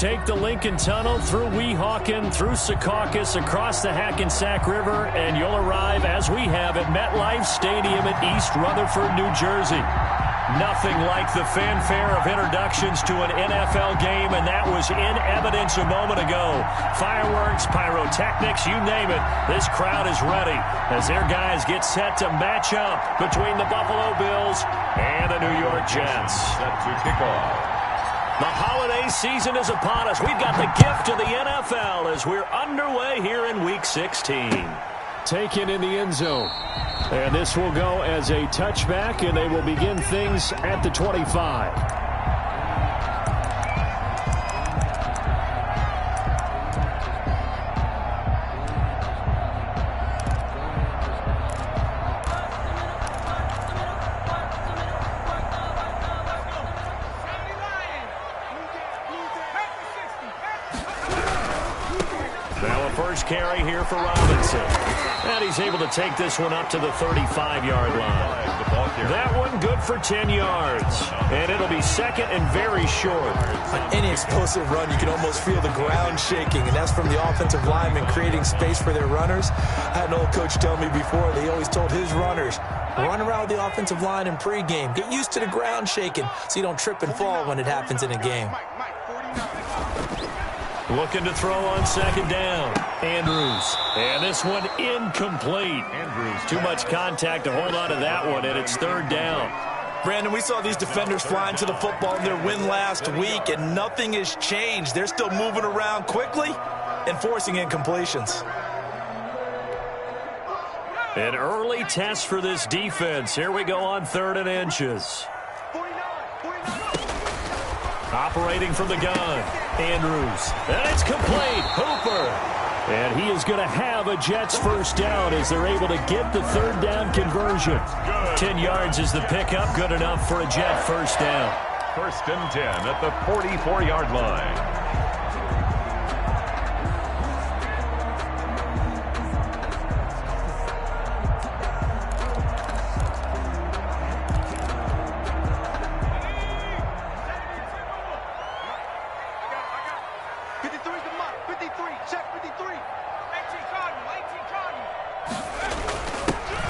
take the Lincoln Tunnel through Weehawken, through Secaucus, across the Hackensack River, and you'll arrive, as we have, at MetLife Stadium at East Rutherford, New Jersey. Nothing like the fanfare of introductions to an NFL game, and that was in evidence a moment ago. Fireworks, pyrotechnics, you name it. This crowd is ready as their guys get set to match up between the Buffalo Bills and the New York Jets. Set to kick off. The holiday season is upon us. We've got the gift of the NFL as we're underway here in Week 16. Taken in the end zone. And this will go as a touchback, and they will begin things at the 25. Carry here for Robinson. And he's able to take this one up to the 35-yard line. That one good for 10 yards. And it'll be second and very short. On any explosive run, you can almost feel the ground shaking, and that's from the offensive linemen creating space for their runners. I had an old coach tell me before, they always told his runners, run around the offensive line in pregame. Get used to the ground shaking so you don't trip and fall when it happens in a game. Looking to throw on second down. Andrews. And this one incomplete. Andrews. Too much contact to hold on to that one, and it's third down. Brandon, we saw these defenders flying to the football in their win last week, and nothing has changed. They're still moving around quickly and forcing incompletions. An early test for this defense. Here we go on 3rd and inches. Operating from the gun, Andrews. And it's complete. Hooper. And he is going to have a Jets first down as they're able to get the 3rd down conversion. 10 yards is the pickup. Good enough for a Jet first down. 1st and 10 at the 44-yard line.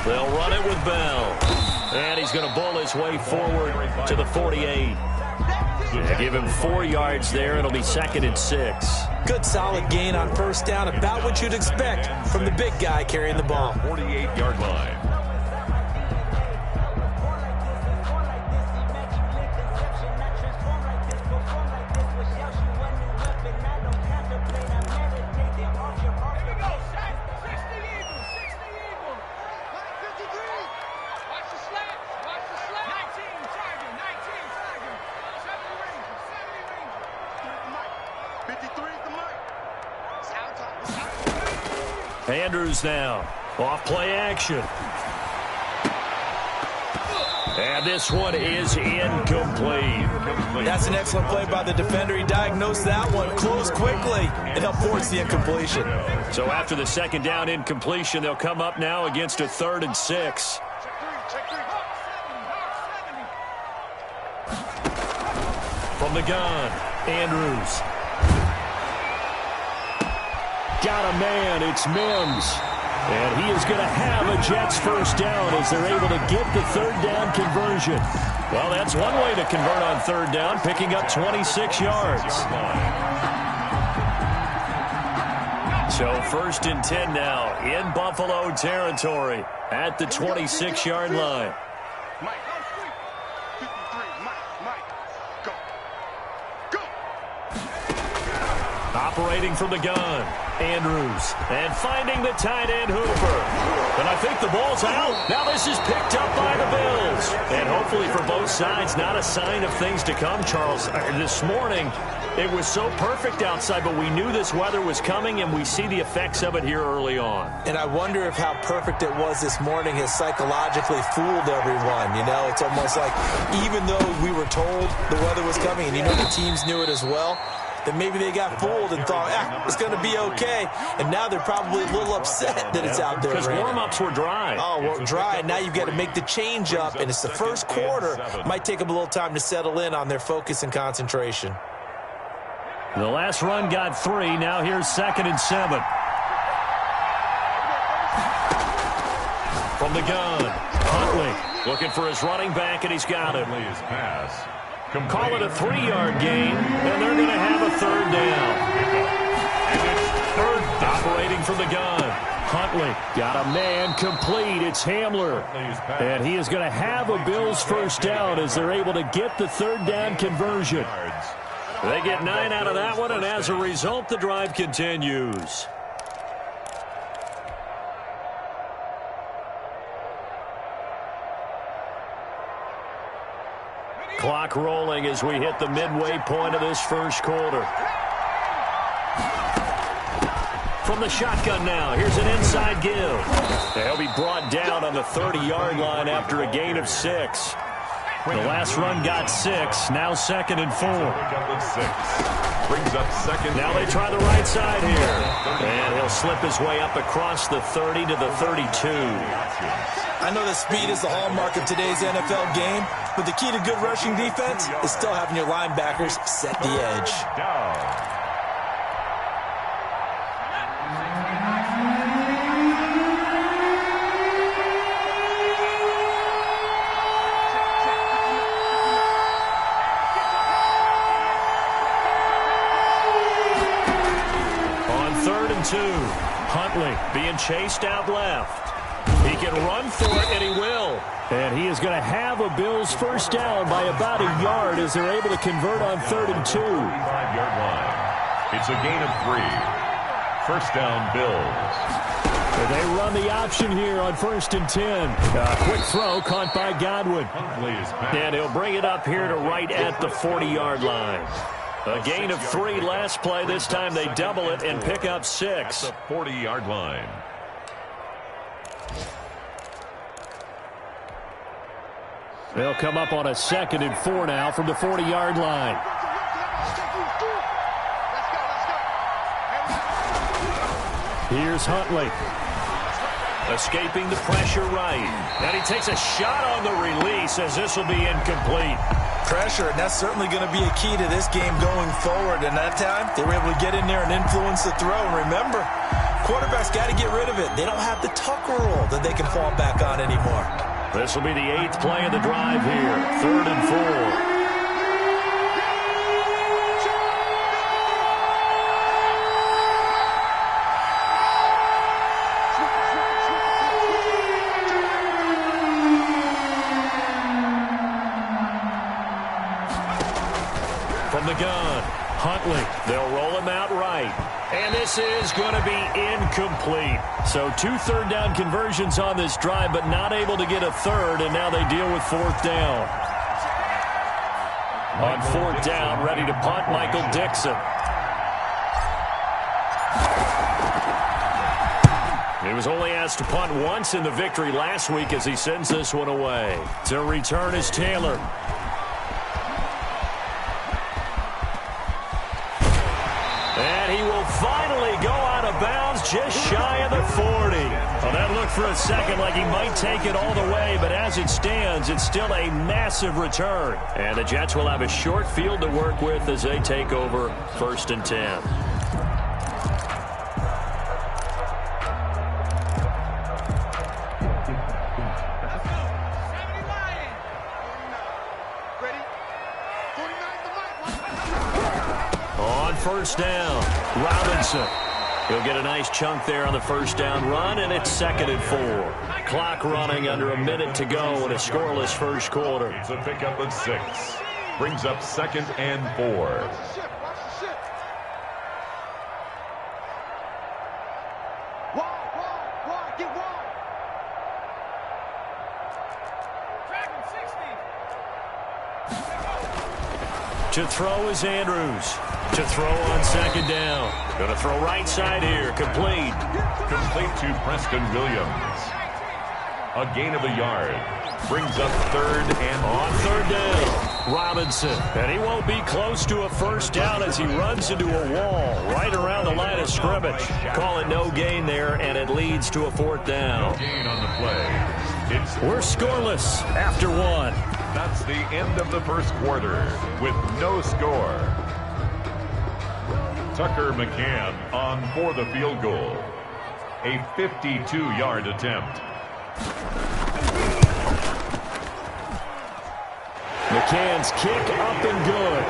They'll run it with Bell. And he's going to bull his way forward to the 48. They give him 4 yards there. It'll be 2nd and 6. Good solid gain on first down. About what you'd expect from the big guy carrying the ball. 48-yard line. Andrews now, off play action. And this one is incomplete. That's an excellent play by the defender. He diagnosed that one, closed quickly, and helped force the incompletion. So after the 2nd down incompletion, they'll come up now against a 3rd and 6. From the gun, Andrews. Got a man, it's Mims. And he is going to have a Jets first down as they're able to get the 3rd down conversion. Well, that's one way to convert on 3rd down, picking up 26 yards. So 1st and 10 now in Buffalo territory at the 26-yard line. Operating from the gun, Andrews, and finding the tight end Hooper. And I think the ball's out. Now this is picked up by the Bills. And hopefully for both sides, not a sign of things to come, Charles. This morning, it was so perfect outside, but we knew this weather was coming, and we see the effects of it here early on. And I wonder if how perfect it was this morning has psychologically fooled everyone. You know, it's almost like even though we were told the weather was coming, and you know the teams knew it as well, that maybe they got fooled and thought, it's going to be okay. And now they're probably a little upset that it's out there. Because warm-ups were dry. Oh, well, dry. Now you've got to make the change up, and it's the first quarter. Might take them a little time to settle in on their focus and concentration. The last run got 3. Now here's 2nd and 7. From the gun, Huntley looking for his running back, and he's got it. His pass. Call it a 3-yard gain, and they're going to have a 3rd down. And it's 3rd down. Operating from the gun. Huntley got a man complete. It's Hamler. And he is going to have a Bills 1st down as they're able to get the 3rd down conversion. They get 9 out of that one, and as a result, the drive continues. Clock rolling as we hit the midway point of this 1st quarter. From the shotgun now, here's an inside give. They'll be brought down on the 30-yard line after a gain of 6. The last run got 6, now 2nd and 4. Brings up 2nd. Now they try the right side here. And he'll slip his way up across the 30 to the 32. I know that speed is the hallmark of today's NFL game, but the key to good rushing defense is still having your linebackers set the edge. On 3rd and 2, Huntley being chased out left. He can run for it, and he will. And he is going to have a Bills 1st down by about a yard as they're able to convert on 3rd and 2. 5-yard line. It's a gain of 3. 1st down, Bills. And they run the option here on 1st and 10. A quick throw caught by Godwin. And he'll bring it up here to right at the 40-yard line. A gain of 3 last play. This time they double it and pick up 6. At the 40-yard line. They'll come up on a 2nd and 4 now from the 40-yard line. Here's Huntley. Escaping the pressure right. And he takes a shot on the release as this will be incomplete. Pressure, and that's certainly going to be a key to this game going forward. And that time, they were able to get in there and influence the throw. And remember, quarterbacks got to get rid of it. They don't have the tucker rule that they can fall back on anymore. This will be the 8th play of the drive here. 3rd and 4. From the gun, Huntley. They'll roll him out right. And this is going to be incomplete. So 2 3rd down conversions on this drive, but not able to get a 3rd, and now they deal with 4th down. On 4th down, ready to punt, Michael Dixon. He was only asked to punt once in the victory last week as he sends this one away. To return is Taylor. And he will finally go out of bounds just shy of the 40. Well, that looked for a second like he might take it all the way, but as it stands, it's still a massive return. And the Jets will have a short field to work with as they take over 1st and 10. On 1st down, Robinson. He'll get a nice chunk there on the 1st down run, and it's 2nd and 4. Clock running under a minute to go in a scoreless 1st quarter. It's a pickup of 6. Brings up 2nd and 4. To throw is Andrews. To throw on 2nd down. Going to throw right side here. Complete. Complete to Preston Williams. A gain of a yard. Brings up 3rd and on 3rd down. Robinson. And he won't be close to a 1st down as he runs into a wall right around the line of scrimmage. Call it no gain there, and it leads to a 4th down. No gain on the play. We're scoreless after 1. That's the end of the 1st quarter with no score. Tucker McCann on for the field goal. A 52-yard attempt. McCann's kick up and good.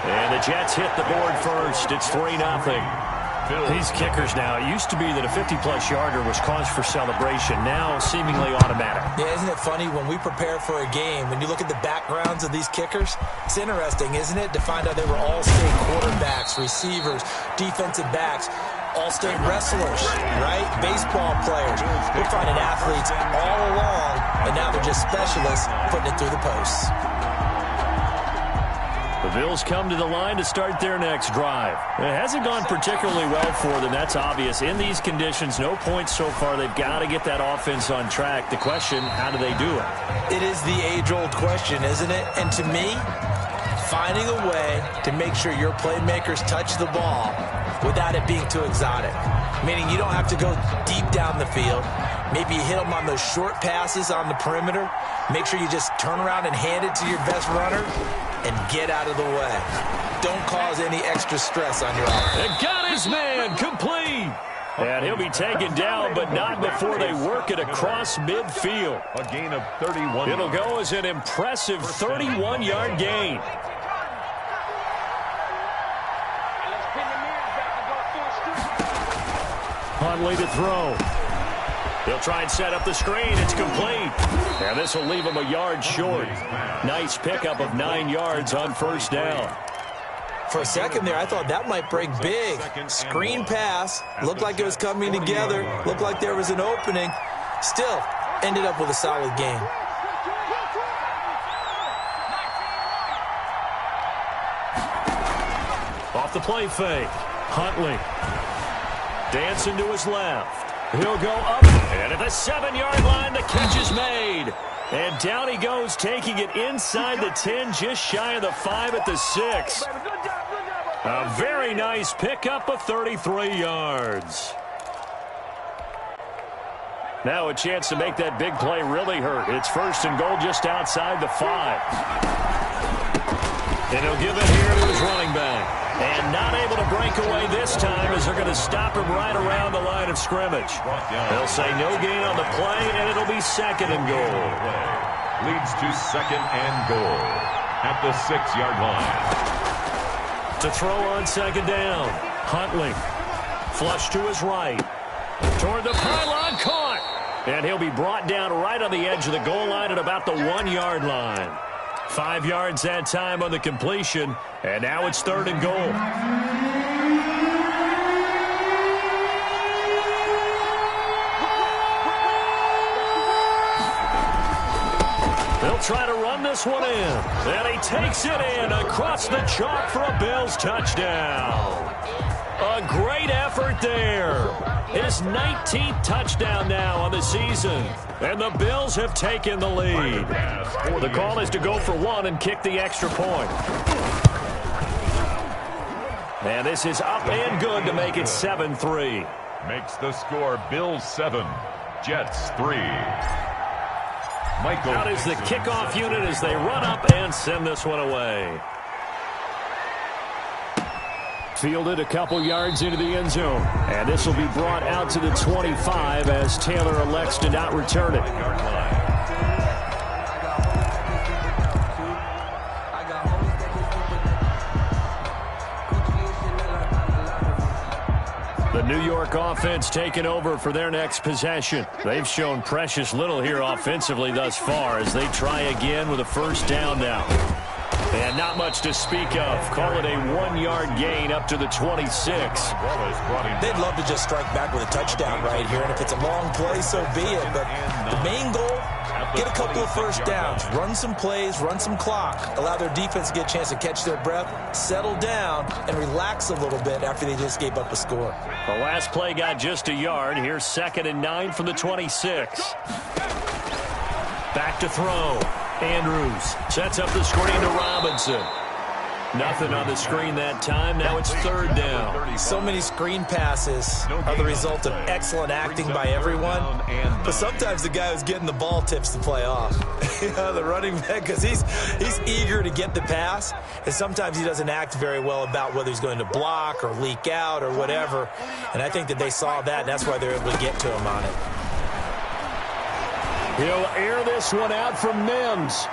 And the Jets hit the board first. It's 3-0. These kickers now, it used to be that a 50-plus yarder was cause for celebration. Now, seemingly automatic. Yeah, isn't it funny when we prepare for a game, when you look at the backgrounds of these kickers, it's interesting, isn't it, to find out they were all-state quarterbacks, receivers, defensive backs, all-state wrestlers, right? Baseball players. We're finding athletes all along, and now they're just specialists putting it through the posts. The Bills come to the line to start their next drive. It hasn't gone particularly well for them. That's obvious. In these conditions, no points so far. They've got to get that offense on track. The question, how do they do it? It is the age-old question, isn't it? And to me, finding a way to make sure your playmakers touch the ball without it being too exotic. Meaning you don't have to go deep down the field. Maybe you hit them on those short passes on the perimeter. Make sure you just turn around and hand it to your best runner and get out of the way. Don't cause any extra stress on your offense. And got his man complete. And he'll be taken down, but not before they work it across midfield. A gain of 31. It'll go as an impressive 31-yard gain. Huntley to throw. He'll try and set up the screen. It's complete. And this will leave him a yard short. Nice pickup of 9 yards on first down. For a second there, I thought that might break big. Screen pass. Looked like it was coming together. Looked like there was an opening. Still, ended up with a solid game. Off the play fake. Huntley. Dancing to his left. He'll go up, and at the 7-yard line, the catch is made. And down he goes, taking it inside the 10, just shy of the 5 at the 6. A very nice pickup of 33 yards. Now a chance to make that big play really hurt. It's first and goal just outside the 5. And he'll give it here to his running back. And not able to break away this time as they're going to stop him right around the line of scrimmage. They'll say no gain on the play, and it'll be second and goal. Leads to second and goal at the 6-yard line. To throw on second down, Huntley. Flush to his right. Toward the pylon, caught. And he'll be brought down right on the edge of the goal line at about the 1-yard line. 5 yards that time on the completion, and now it's third and goal. They'll try to run this one in, and he takes it in across the chalk for a Bills touchdown. A great effort there. His 19th touchdown now on the season. And the Bills have taken the lead. The call is to go for one and kick the extra point. And this is up and good to make it 7-3. Makes the score Bills 7, Jets 3. Michael out is the kickoff unit as they run up and send this one away. Fielded a couple yards into the end zone. And this will be brought out to the 25 as Taylor elects to not return it. The New York offense taking over for their next possession. They've shown precious little here offensively thus far as they try again with a first down now. And not much to speak of. Call it a 1-yard gain up to the 26. They'd love to just strike back with a touchdown right here. And if it's a long play, so be it. But the main goal, get a couple of first downs. Run some plays, run some clock. Allow their defense to get a chance to catch their breath, settle down, and relax a little bit after they just gave up a score. The last play got just a yard. Here's 2nd and 9 from the 26. Back to throw. Andrews sets up the screen to Robinson. Nothing on the screen that time. Now it's third down. So many screen passes are the result of excellent acting by everyone. But sometimes the guy who's getting the ball tips the play off. The running back, because he's eager to get the pass. And sometimes he doesn't act very well about whether he's going to block or leak out or whatever. And I think that they saw that, and that's why they're able to get to him on it. He'll air this one out from Mims.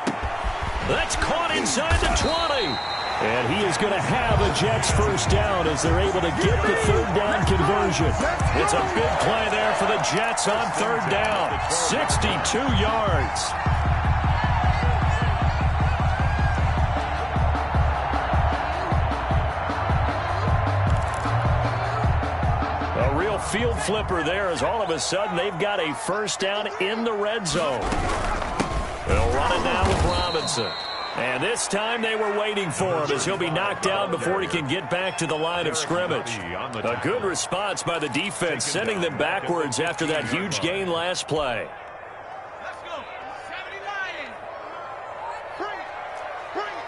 That's caught inside the 20. And he is going to have a Jets first down as they're able to get the third down conversion. It's a big play there for the Jets on third down. 62 yards. A real field flipper there as all of a sudden they've got a first down in the red zone. They'll run it now with Robinson. And this time they were waiting for him as he'll be knocked down before he can get back to the line of scrimmage. A good response by the defense, sending them backwards after that huge gain last play. Let's go. 79. Bring it. Bring it.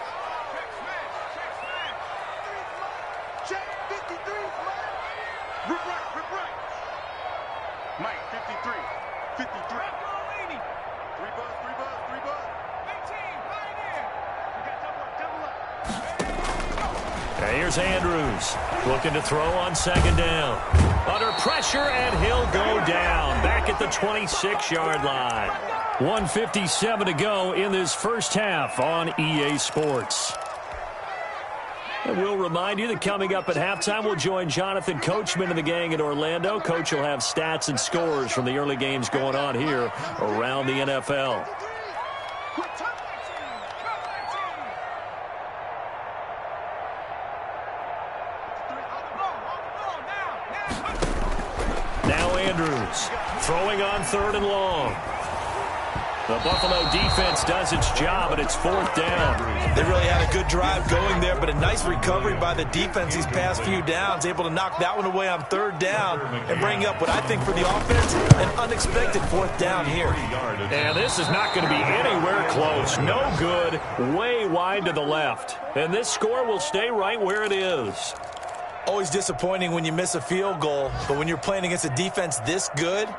Check smash. Check smash. Check 53. Rip right. Rip right. Mike, 53. 53. Three buzz. Three buzz. Three buzz. 18. Pioneer. We got double up. And here's Andrews looking to throw on second down. Under pressure, and he'll go down back at the 26-yard line. 1:57 to go in this first half on EA Sports. And we'll remind you that coming up at halftime, we'll join Jonathan Coachman and the gang in Orlando. Coach will have stats and scores from the early games going on here around the NFL. Now Andrews throwing on third and long. The Buffalo defense does its job, and it's fourth down. They really had a good drive going there, but a nice recovery by the defense these past few downs, able to knock that one away on third down and bring up what I think for the offense, an unexpected fourth down here. And this is not going to be anywhere close. No good, way wide to the left. And this score will stay right where it is. Always disappointing when you miss a field goal, but when you're playing against a defense this good,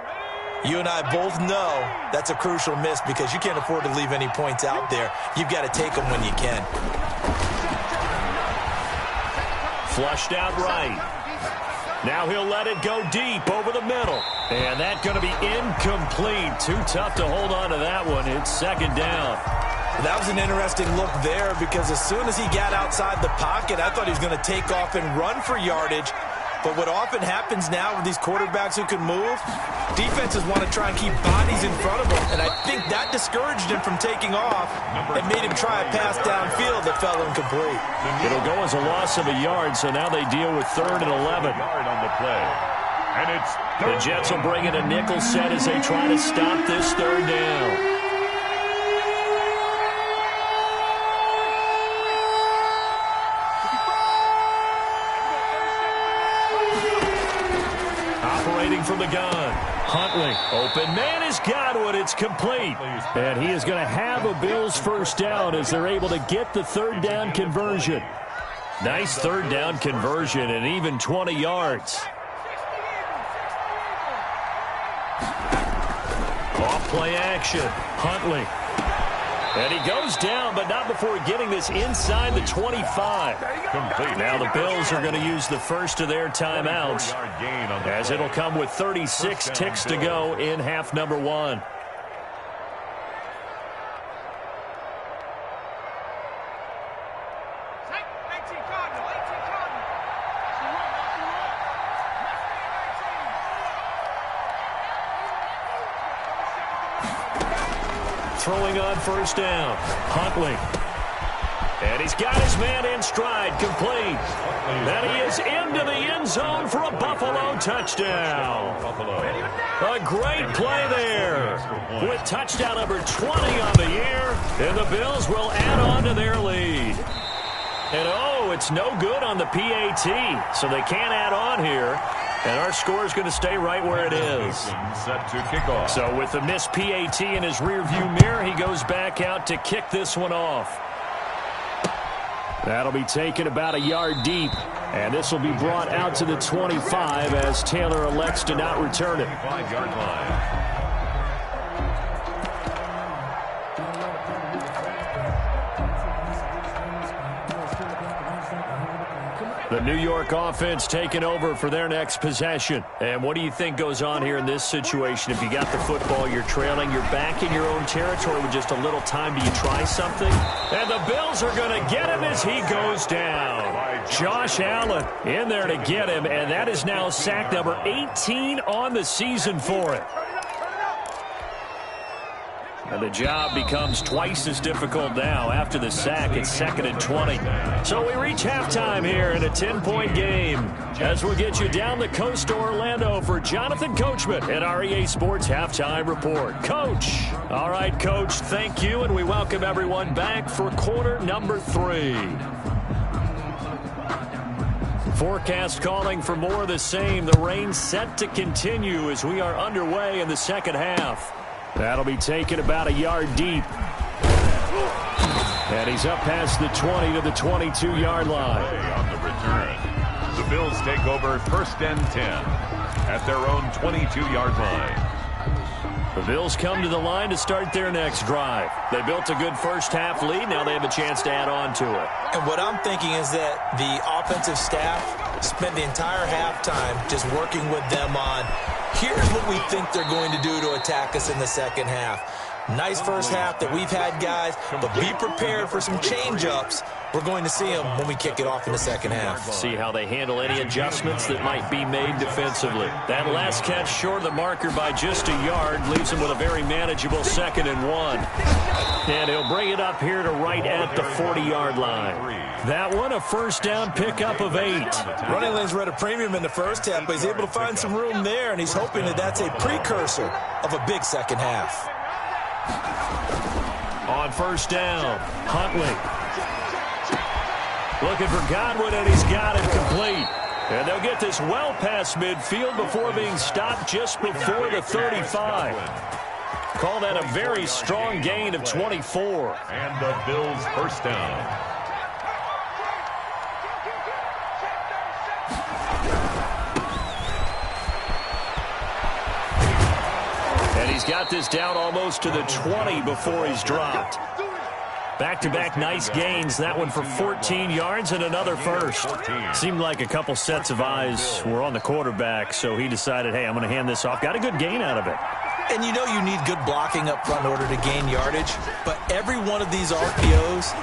you and I both know that's a crucial miss because you can't afford to leave any points out there. You've got to take them when you can. Flushed out right. Now he'll let it go deep over the middle. And that's going to be incomplete. Too tough to hold on to that one. It's second down. That was an interesting look there because as soon as he got outside the pocket, I thought he was going to take off and run for yardage. But what often happens now with these quarterbacks who can move, defenses want to try and keep bodies in front of them. And I think that discouraged him from taking off and made him try a pass downfield that fell incomplete. It'll go as a loss of a yard, so now they deal with third and 11. On the play. And it's the Jets will bring in a nickel set as they try to stop this third down. From the gun. Huntley. Open man has got one. It's complete. And he is going to have a Bills first down as they're able to get the third down conversion. Nice third down conversion and even 20 yards. Off play action. Huntley. And he goes down, but not before getting this inside the 25. complete. Now the Bills are going to use the first of their timeouts as it'll come with 36 ticks to go in half number one. Throwing on first down. Huntley. And he's got his man in stride, complete. And he is into the end zone for a Buffalo touchdown. A great play there with touchdown number 20 on the year. And the Bills will add on to their lead. And oh, it's no good on the PAT, so they can't add on here. And our score is going to stay right where it is. Set to kick off. So with the missed PAT in his rearview mirror, he goes back out to kick this one off. That'll be taken about a yard deep. And this will be brought out to the 25 as Taylor elects to not return it. 5-yard line. The New York offense taking over for their next possession. And what do you think goes on here in this situation? If you got the football, you're trailing, you're back in your own territory with just a little time. Do you try something? And the Bills are going to get him as he goes down. Josh Allen in there to get him, and that is now sack number 18 on the season for it. And the job becomes twice as difficult now. After the sack, it's 2nd and 20. So we reach halftime here in a 10-point game as we'll get you down the coast to Orlando for Jonathan Coachman at our EA Sports Halftime Report. Coach. All right, Coach, thank you, and we welcome everyone back for quarter number 3. Forecast calling for more of the same. The rain set to continue as we are underway in the second half. That'll be taken about a yard deep. And he's up past the 20 to the 22-yard line. On the return, the Bills take over 1st and 10 at their own 22-yard line. The Bills come to the line to start their next drive. They built a good first-half lead. Now they have a chance to add on to it. And what I'm thinking is that the offensive staff spent the entire halftime just working with them on, here's what we think they're going to do to attack us in the second half. Nice first half that we've had, guys, but be prepared for some change-ups. We're going to see them when we kick it off in the second half. See how they handle any adjustments that might be made defensively. That last catch short of the marker by just a yard leaves them with a very manageable 2nd and 1. And he'll bring it up here to right at the 40-yard line. That one, a first down pickup of 8. Running lanes were at a premium in the first half, but he's able to find some room there, and he's hoping that that's a precursor of a big second half. On first down, Huntley. Looking for Godwin, and he's got it complete. And they'll get this well past midfield before being stopped just before the 35. Call that a very strong gain of 24. And the Bills first down. And he's got this down almost to the 20 before he's dropped. Back-to-back nice gains. That one for 14 yards and another first. Seemed like a couple sets of eyes were on the quarterback, so he decided, hey, I'm going to hand this off. Got a good gain out of it. And you know you need good blocking up front in order to gain yardage, but every one of these RPOs,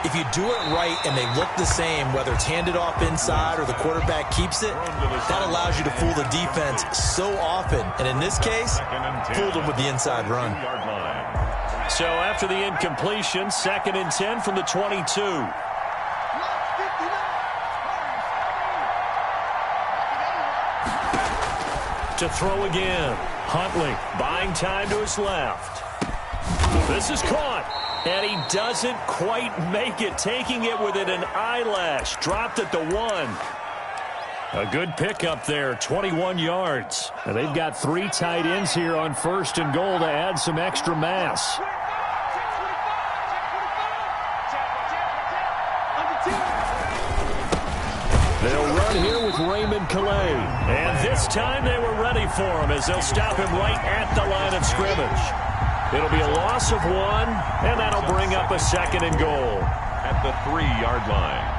if you do it right and they look the same, whether it's handed off inside or the quarterback keeps it, that allows you to fool the defense so often. And in this case, fooled them with the inside run. So after the incompletion, 2nd and 10 from the 22. To throw again. Huntley buying time to his left. This is caught. And he doesn't quite make it, taking it within an eyelash. Dropped at the 1. A good pickup there, 21 yards. And they've got 3 tight ends here on 1st and goal to add some extra mass. They'll run here with Raymond Calais. And this time they were ready for him as they'll stop him right at the line of scrimmage. It'll be a loss of 1, and that'll bring up a 2nd and goal. At the 3-yard line.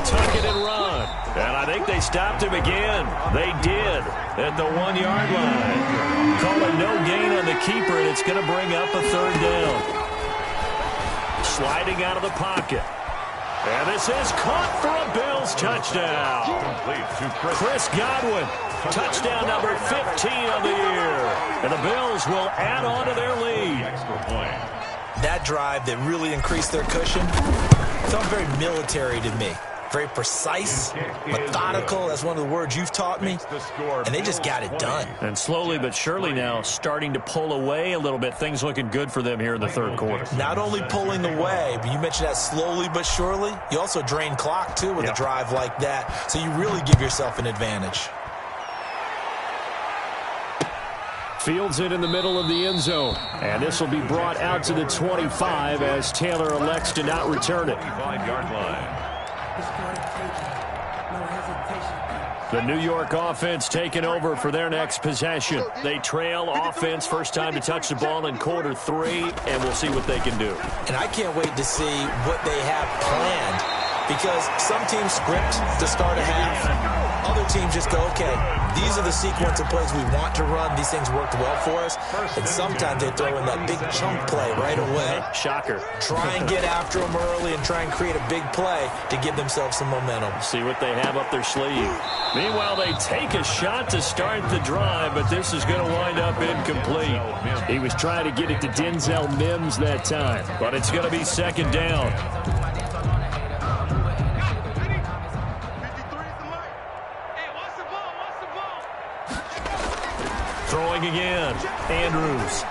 Tuck it and run. And I think they stopped him again. They did at the 1-yard line. Call it no gain on the keeper, and it's going to bring up a 3rd down. Sliding out of the pocket. And this is caught for a Bills touchdown. Chris Godwin, touchdown number 15 on the year. And the Bills will add on to their lead. That drive that really increased their cushion, felt very military to me. very precise, methodical. That's one of the words you've taught me. And they just got it done. And slowly but surely now starting to pull away a little bit. Things looking good for them here in the third quarter. Not only pulling away, but you mentioned that slowly but surely. You also drain clock, too, with a drive like that. So you really give yourself an advantage. Fields it in the middle of the end zone. And this will be brought out to the 25 as Taylor elects to not return it. 25-yard line. The New York offense taking over for their next possession. They trail offense, first time to touch the ball in quarter 3, and we'll see what they can do. And I can't wait to see what they have planned, because some teams script to start a half. Other teams just go, okay, these are the sequence of plays we want to run. These things worked well for us. And sometimes they throw in that big chunk play right away. Shocker. Try and get after them early and try and create a big play to give themselves some momentum. See what they have up their sleeve. Meanwhile, they take a shot to start the drive, but this is going to wind up incomplete. He was trying to get it to Denzel Mims that time. But it's going to be second down. Throwing again. Andrews.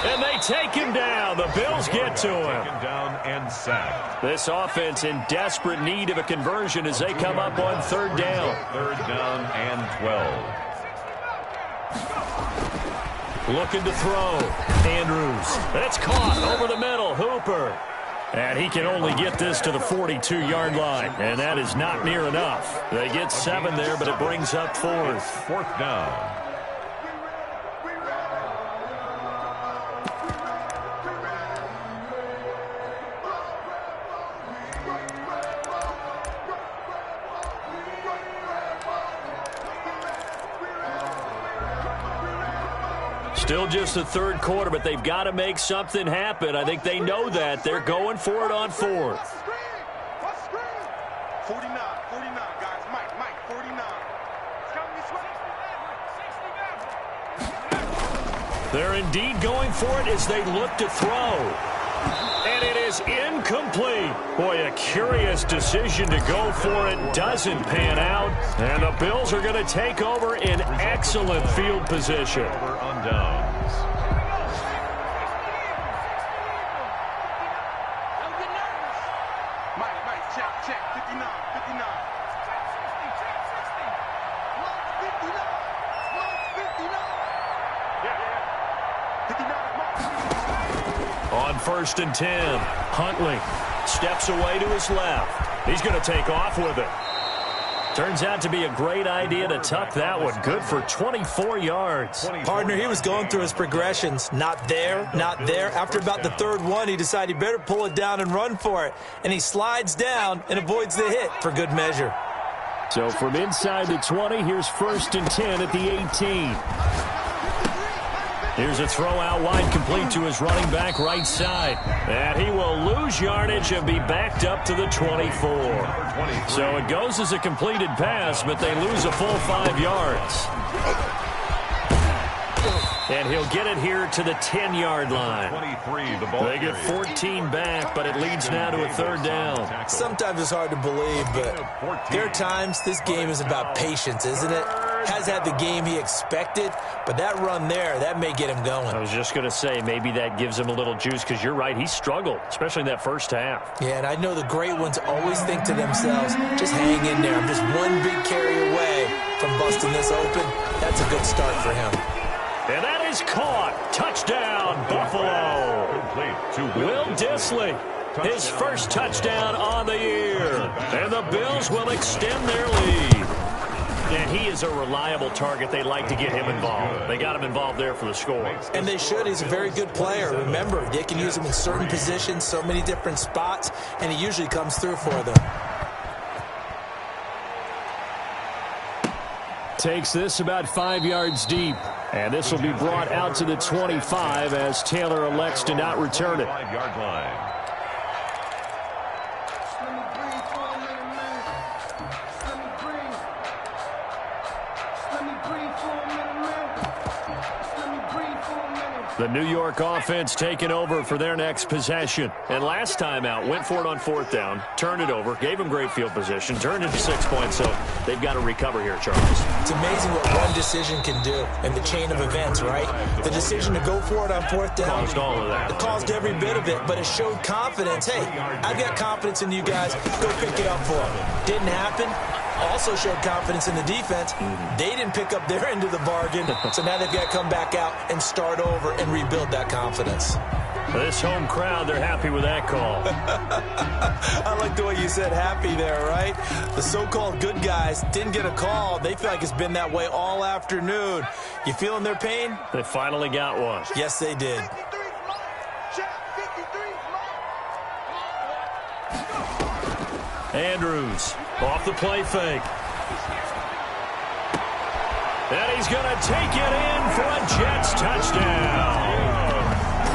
And they take him down. The Bills get to him. Taken down and sacked. This offense in desperate need of a conversion as they come up on third down. Third down and 12. Looking to throw. Andrews. That's caught over the middle. Hooper. And he can only get this to the 42-yard line. And that is not near enough. They get 7 there, but it brings up fourth. Fourth down. Still just the third quarter, but they've got to make something happen. I think they know that. They're going for it on fourth. 49, guys. Mike, 49. They're indeed going for it as they look to throw. And it is incomplete. Boy, a curious decision to go for it. Doesn't pan out. And the Bills are going to take over in excellent field position. Over on downs. Mike, check. 59. 59. On 1st and 10, Huntley steps away to his left. He's going to take off with it. Turns out to be a great idea to tuck that one. Good for 24 yards. Partner, he was going through his progressions. Not there, not there. After about the third one, he decided he better pull it down and run for it. And he slides down and avoids the hit for good measure. So from inside the 20, here's 1st and 10 at the 18. Here's a throw out wide, complete to his running back right side. And he will lose yardage and be backed up to the 24. So it goes as a completed pass, but they lose a full 5 yards. And he'll get it here to the 10-yard line. 23, the ball They get 14 back, but it leads now to a third down. Sometimes it's hard to believe, but there are times this game is about patience, isn't it? Has had the game he expected, but that run there, that may get him going. I was just going to say, maybe that gives him a little juice, because you're right, he struggled, especially in that first half. Yeah, and I know the great ones always think to themselves, just hang in there. I'm just one big carry away from busting this open. That's a good start for him. And that is caught. Touchdown, Buffalo. Will Dissly, his first touchdown on the year. And the Bills will extend their lead. And he is a reliable target. They like to get him involved. They got him involved there for the score. And they should. He's a very good player. Remember, they can use him in certain positions, so many different spots, and he usually comes through for them. Takes this about 5 yards deep. And this will be brought out to the 25 as Taylor elects to not return it. 5-yard line. The New York offense taking over for their next possession. And last time out, went for it on 4th down, turned it over, gave them great field position, turned into 6 points, so they've got to recover here, Charles. It's amazing what one decision can do in the chain of events, right? The decision to go for it on 4th down. Caused all of that. It caused every bit of it, but it showed confidence. Hey, I've got confidence in you guys. Go pick it up for them. Didn't happen. Also showed confidence in the defense. They didn't pick up their end of the bargain, so now they've got to come back out and start over and rebuild that confidence. This home crowd, they're happy with that call. I like the way you said happy there, right? The so-called good guys didn't get a call. They feel like it's been that way all afternoon. You feeling their pain? They finally got one. Yes, they did. Andrews off the play fake. And he's going to take it in for a Jets touchdown.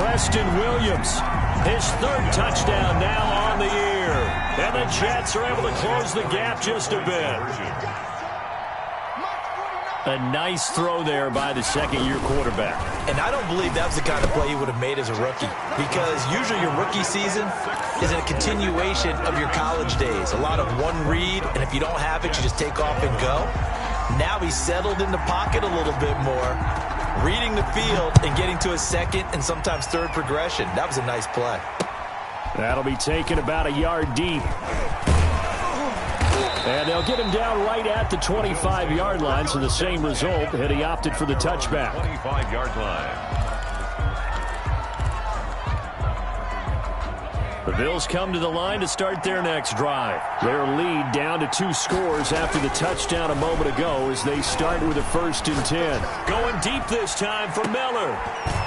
Preston Williams, his 3rd touchdown now on the year. And the Jets are able to close the gap just a bit. A nice throw there by the second-year quarterback. And I don't believe that was the kind of play he would have made as a rookie, because usually your rookie season is a continuation of your college days. A lot of one read, and if you don't have it, you just take off and go. Now he's settled in the pocket a little bit more, reading the field and getting to his 2nd and sometimes 3rd progression. That was a nice play. That'll be taken about a yard deep. And they'll get him down right at the 25-yard line, so the same result, had he opted for the touchback. 25-yard line. The Bills come to the line to start their next drive. Their lead down to 2 scores after the touchdown a moment ago as they start with a 1st and 10. Going deep this time for Miller.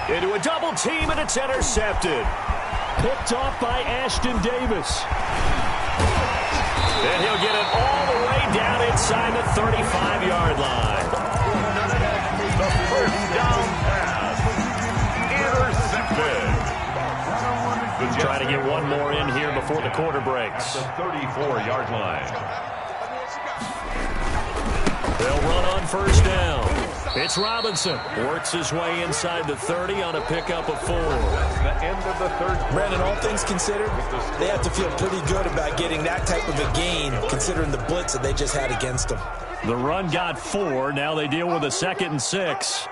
Into a double team, and it's intercepted. Picked off by Ashton Davis. And he'll get it all the way down inside the 35-yard line. The 1st down pass. Intercepted. Try to get one more in here before the quarter breaks. The 34-yard line. They'll run on 1st down. It's Robinson. Works his way inside the 30 on a pickup of 4. The end of the 3rd. Brandon, all things considered, they have to feel pretty good about getting that type of a gain, considering the blitz that they just had against them. The run got 4. Now they deal with a 2nd and 6.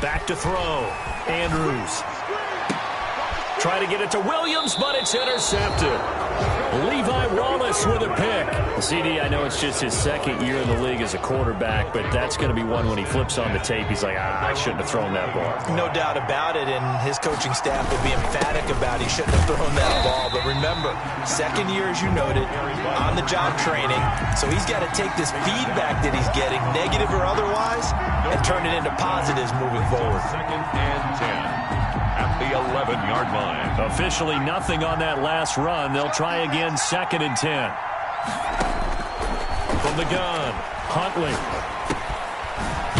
Back to throw. Andrews. Try to get it to Williams, but it's intercepted. Levi Wallace with a pick. CD, I know it's just his 2nd year in the league as a quarterback, but that's going to be one when he flips on the tape. He's like, I shouldn't have thrown that ball. No doubt about it, and his coaching staff will be emphatic about he shouldn't have thrown that ball. But remember, 2nd year, as you noted, on-the-job training. So he's got to take this feedback that he's getting, negative or otherwise, and turn it into positives moving forward. 2nd and 10. At the 11-yard line. Officially nothing on that last run. They'll try again 2nd and 10. From the gun, Huntley.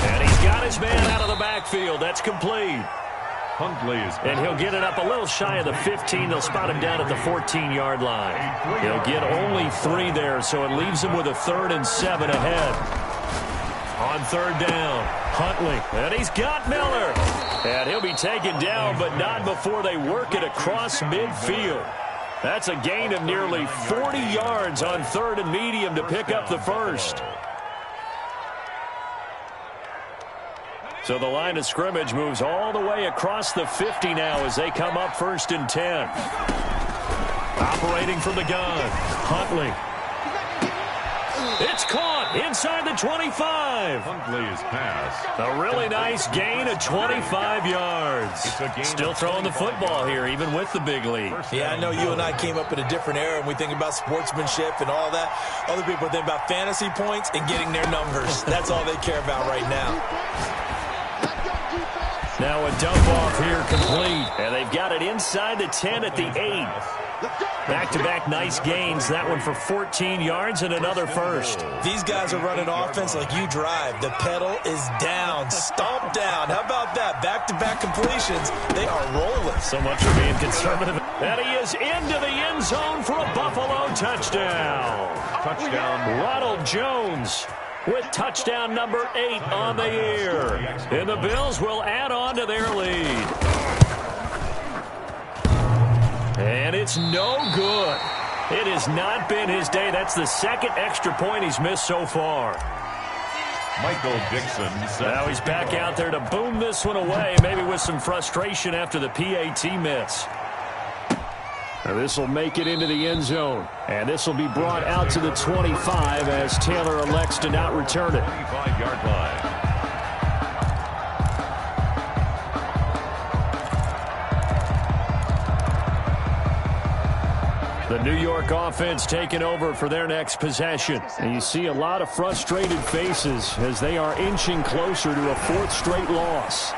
And he's got his man out of the backfield. That's complete. And he'll get it up a little shy of the 15. They'll spot him down at the 14-yard line. He'll get only 3 there, so it leaves him with a 3rd and 7 ahead. On 3rd down, Huntley. And he's got Miller. And he'll be taken down, but not before they work it across midfield. That's a gain of nearly 40 yards on 3rd and medium to pick up the 1st. So the line of scrimmage moves all the way across the 50 now as they come up 1st and 10. Operating from the gun, Huntley. It's caught inside the 25. Huntley's pass. A really nice gain of 25 yards. Still throwing the football here, even with the big lead. Yeah, I know you and I came up in a different era, and we think about sportsmanship and all that. Other people think about fantasy points and getting their numbers. That's all they care about right now. Now a dump off here complete. And they've got it inside the 10 at the 8. Back-to-back nice gains. That one for 14 yards and another 1st. These guys are running offense like you drive. The pedal is down, stomp down. How about that? Back-to-back completions. They are rolling. So much for being conservative. And he is into the end zone for a Buffalo touchdown. Touchdown. Ronald Jones with touchdown number 8 on the year. And the Bills will add on to their lead. And it's no good. It has not been his day. That's the second extra point he's missed so far. Michael Dixon. Now he's back out there to boom this one away, maybe with some frustration after the PAT miss. This will make it into the end zone. And this will be brought out to the 25 as Taylor elects to not return it. 25-yard line. The New York offense taking over for their next possession. And you see a lot of frustrated faces as they are inching closer to a 4th straight loss.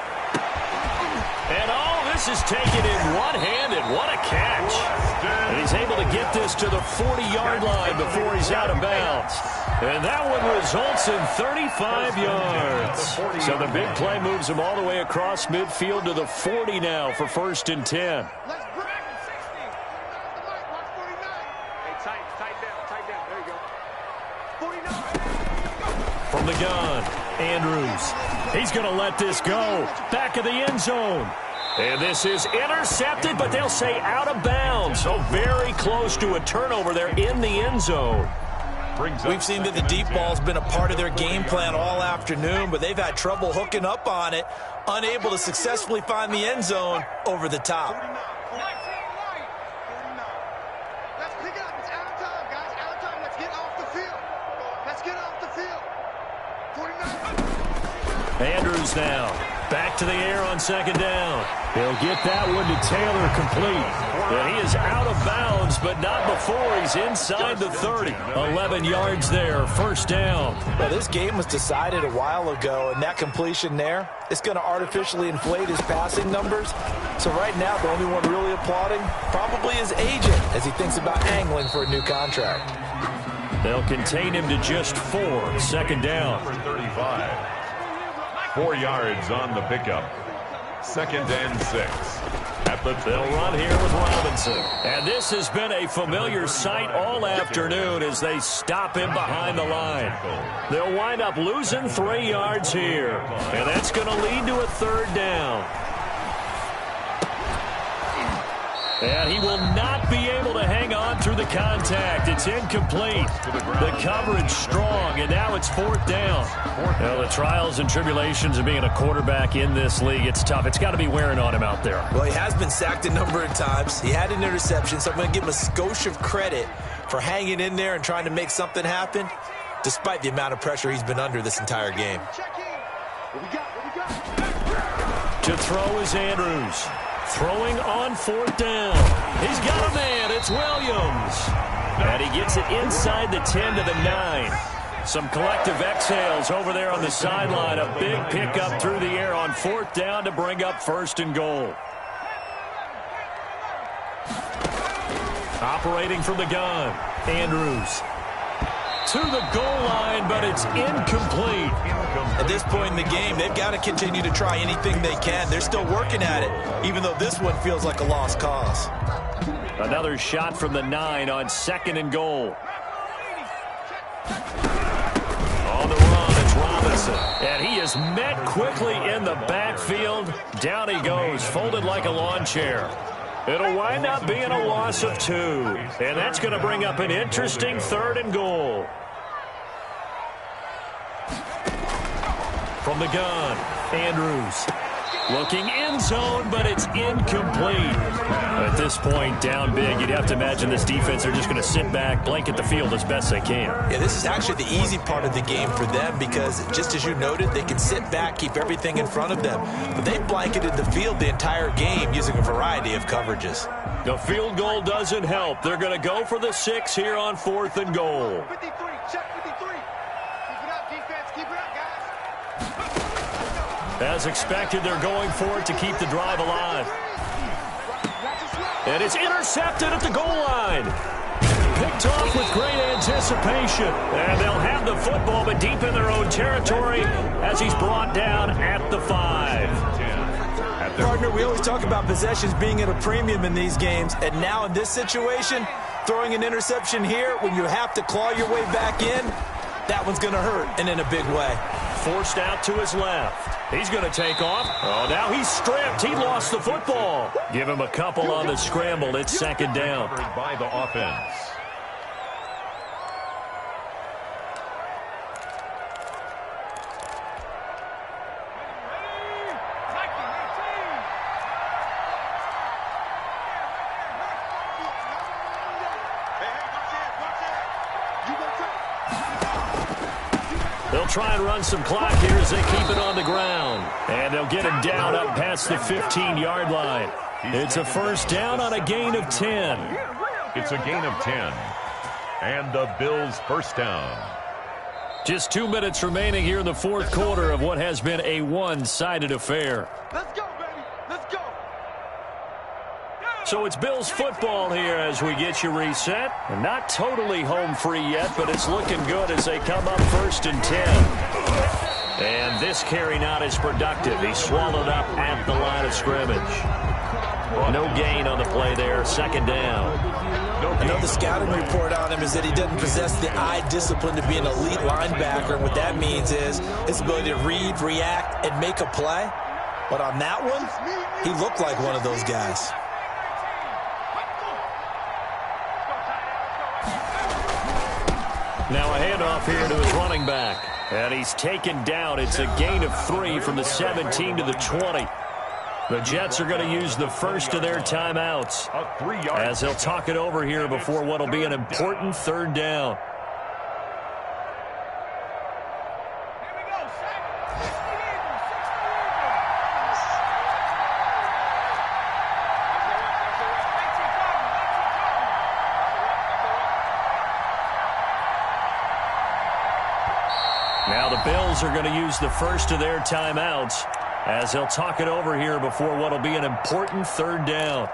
And this is taken in one-handed. What a catch. And he's able to get this to the 40-yard line before he's out of bounds. And that one results in 35 yards. So the big play moves him all the way across midfield to the 40 now for 1st and 10. From the gun, Andrews. He's going to let this go. Back of the end zone. And this is intercepted, but they'll say out of bounds. So very close to a turnover there in the end zone. We've seen that the deep ball's been a part of their game plan all afternoon, but they've had trouble hooking up on it, unable to successfully find the end zone over the top. Let's pick it up. It's out of time, guys. Out of time. Let's get off the field. Let's get off the field. 49. Andrews now. Back to the air on 2nd down. He'll get that one to Taylor complete. And he is out of bounds, but not before he's inside the 30. 11 yards there, 1st down. Well, this game was decided a while ago, and that completion there, it's going to artificially inflate his passing numbers. So right now, the only one really applauding probably his agent as he thinks about angling for a new contract. They'll contain him to just 4, 2nd down. Number 35. 4 yards on the pickup. 2nd and 6. At the They'll run here with Robinson. And this has been a familiar sight all afternoon as they stop him behind the line. They'll wind up losing 3 yards here. And that's going to lead to a 3rd down. And he will not be able to hang on through the contact. It's incomplete. The coverage strong, and now it's 4th down. Well, the trials and tribulations of being a quarterback in this league, it's tough. It's got to be wearing on him out there. Well, he has been sacked a number of times. He had an interception, so I'm going to give him a skosh of credit for hanging in there and trying to make something happen, despite the amount of pressure he's been under this entire game. To throw is Andrews. Throwing on 4th down. He's got a man. It's Williams. And he gets it inside the 10 to the 9. Some collective exhales over there on the sideline. A big pickup through the air on 4th down to bring up 1st and goal. Operating from the gun. Andrews. To the goal line, but it's incomplete. At this point in the game, they've got to continue to try anything they can. They're still working at it, even though this one feels like a lost cause. Another shot from the 9 on 2nd and goal. On the run, it's Robinson. And he is met quickly in the backfield. Down he goes, folded like a lawn chair. It'll wind up being a loss of 2. And that's going to bring up an interesting 3rd and goal. From the gun, Andrews. Looking end zone, but it's incomplete. At this point, down big, you'd have to imagine this defense are just going to sit back, blanket the field as best they can. Yeah, this is actually the easy part of the game for them because, just as you noted, they can sit back, keep everything in front of them. But they've blanketed the field the entire game using a variety of coverages. The field goal doesn't help. They're going to go for the 6 here on 4th and goal. 53, check 53. Keep it up, defense. Keep it up, guys. As expected, they're going for it to keep the drive alive. And it's intercepted at the goal line. Picked off with great anticipation. And they'll have the football, but deep in their own territory as he's brought down at the 5. Partner, we always talk about possessions being at a premium in these games. And now in this situation, throwing an interception here when you have to claw your way back in, that one's going to hurt, and in a big way. Forced out to his left. He's going to take off. Oh, now he's stripped. He lost the football. Give him a couple on the scramble. It's second down. By the offense. They'll try and run some clock here as they keep it on the ground. And they'll get him down up past the 15-yard line. It's a first down on a gain of 10. It's a gain of 10. And the Bills' first down. Just 2 minutes remaining here in the fourth quarter of what has been a one-sided affair. Let's go, baby. Let's go. So it's Bills football here as we get you reset. And not totally home free yet, but it's looking good as they come up first and 10. And this carry not as productive. He's swallowed up at the line of scrimmage. No gain on the play there. Second down. I know the scouting report on him is that he doesn't possess the eye discipline to be an elite linebacker. And what that means is his ability to read, react, and make a play. But on that one, he looked like one of those guys. Now a handoff here to his running back. And he's taken down. It's a gain of 3 from the 17 to the 20. The Jets are going to use the first of their timeouts as they'll talk it over here before what will be an important third down. Now the Bills are going to use the first of their timeouts as they'll talk it over here before what will be an important third down.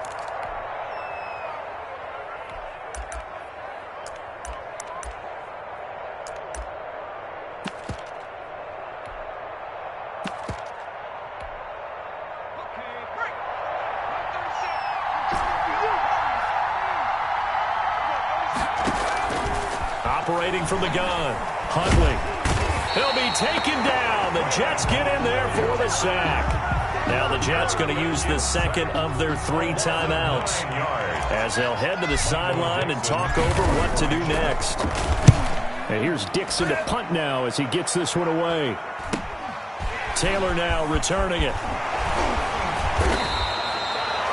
Operating from the gun, Huntley. He'll be taken down. The Jets get in there for the sack. Now the Jets going to use the second of their 3 timeouts as they'll head to the sideline and talk over what to do next. And here's Dixon to punt now as he gets this one away. Taylor now returning it.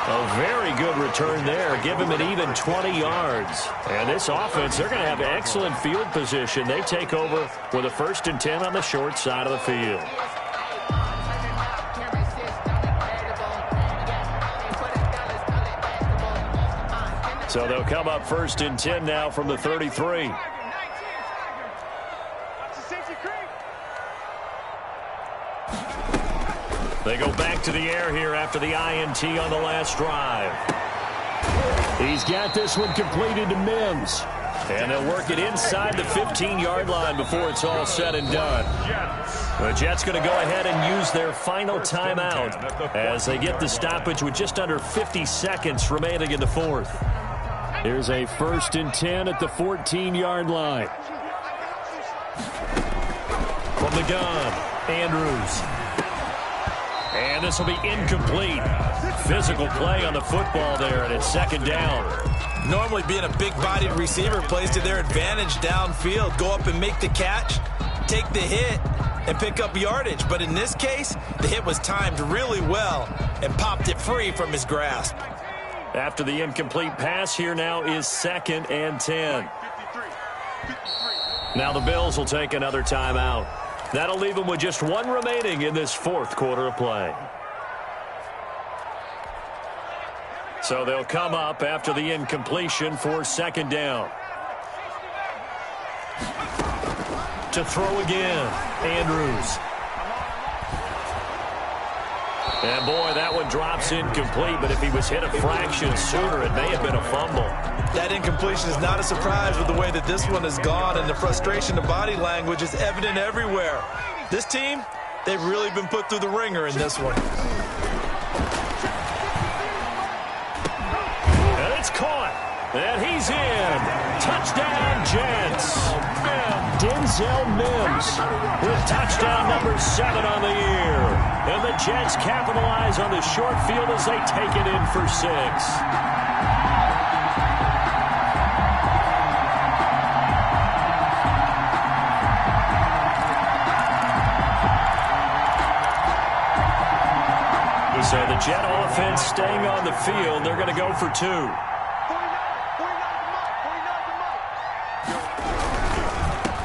A very good return there. Give him an even 20 yards. And this offense, they're going to have excellent field position. They take over with a first and 10 on the short side of the field. So they'll come up first and 10 now from the 33. They go back to the air here after the INT on the last drive. He's got this one completed to Mims. And they'll work it inside the 15-yard line before it's all said and done. The Jets going to go ahead and use their final timeout as they get the stoppage with just under 50 seconds remaining in the fourth. Here's a first and 10 at the 14-yard line. From the gun, Andrews. And this will be incomplete. Physical play on the football there, and it's second down. Normally being a big-bodied receiver plays to their advantage downfield. Go up and make the catch, take the hit, and pick up yardage. But in this case, the hit was timed really well and popped it free from his grasp. After the incomplete pass, here now is second and 10. Now the Bills will take another timeout. That'll leave them with just 1 remaining in this fourth quarter of play. So they'll come up after the incompletion for second down. To throw again, Andrews. And boy, that one drops incomplete, but if he was hit a fraction sooner, it may have been a fumble. That incompletion is not a surprise with the way that this one has gone, and the frustration of body language is evident everywhere. This team, they've really been put through the ringer in this one. And it's caught. And he's in. Touchdown, Jets. And Denzel Mims with touchdown number 7 on the year. And the Jets capitalize on the short field as they take it in for 6. So the Jet offense staying on the field. They're going to go for 2.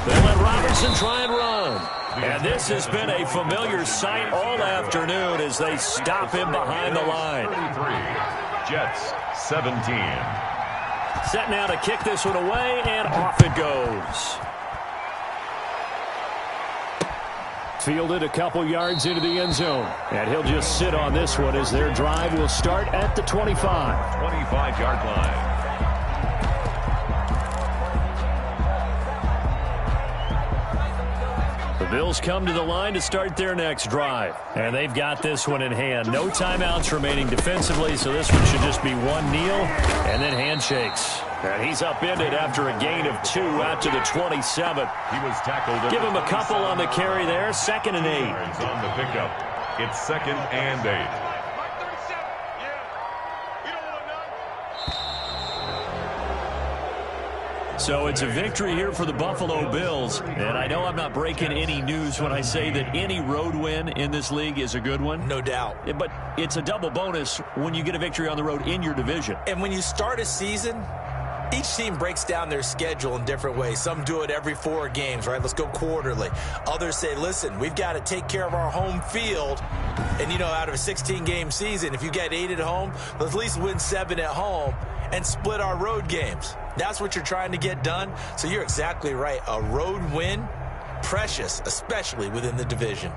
They let Robertson try and run. And this has been a familiar sight all afternoon as they stop him behind the line. 33. Jets 17. Set now to kick this one away, and off it goes. Fielded a couple yards into the end zone. And he'll just sit on this one as their drive will start at the 25. 25-yard line. The Bills come to the line to start their next drive. And they've got this one in hand. No timeouts remaining defensively, so this one should just be one kneel and then handshakes. And he's upended after a gain of 2 out to the 27. He was tackled. Give him a couple on the carry there. 2nd and 8. On the pickup. It's 2nd and 8. So it's a victory here for the Buffalo Bills. And I know I'm not breaking any news when I say that any road win in this league is a good one. No doubt. But it's a double bonus when you get a victory on the road in your division. And when you start a season, each team breaks down their schedule in different ways. Some do it every 4 games, right? Let's go quarterly. Others say, listen, we've got to take care of our home field. And, you know, out of a 16-game season, if you get 8 at home, let's at least win 7 at home and split our road games. That's what you're trying to get done. So you're exactly right. A road win, precious, especially within the division.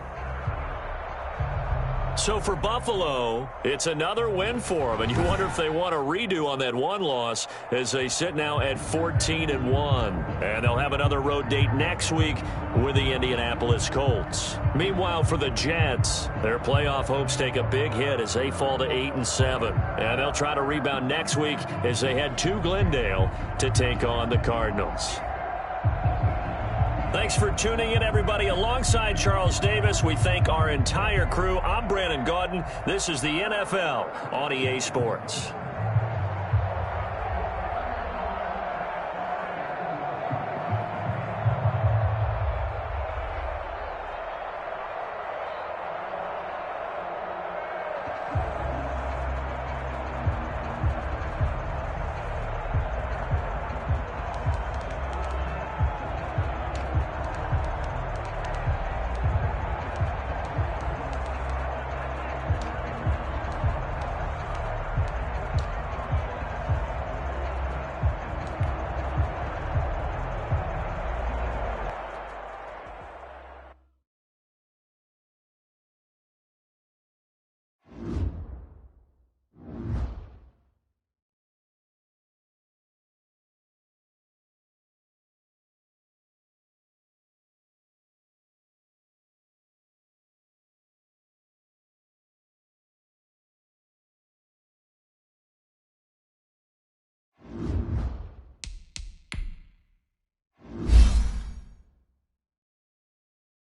So for Buffalo, it's another win for them, and you wonder if they want a redo on that one loss as they sit now at 14-1. And they'll have another road date next week with the Indianapolis Colts. Meanwhile, for the Jets, their playoff hopes take a big hit as they fall to 8-7. And they'll try to rebound next week as they head to Glendale to take on the Cardinals. Thanks for tuning in, everybody. Alongside Charles Davis, we thank our entire crew. I'm Brandon Gaudin. This is the NFL on EA Sports.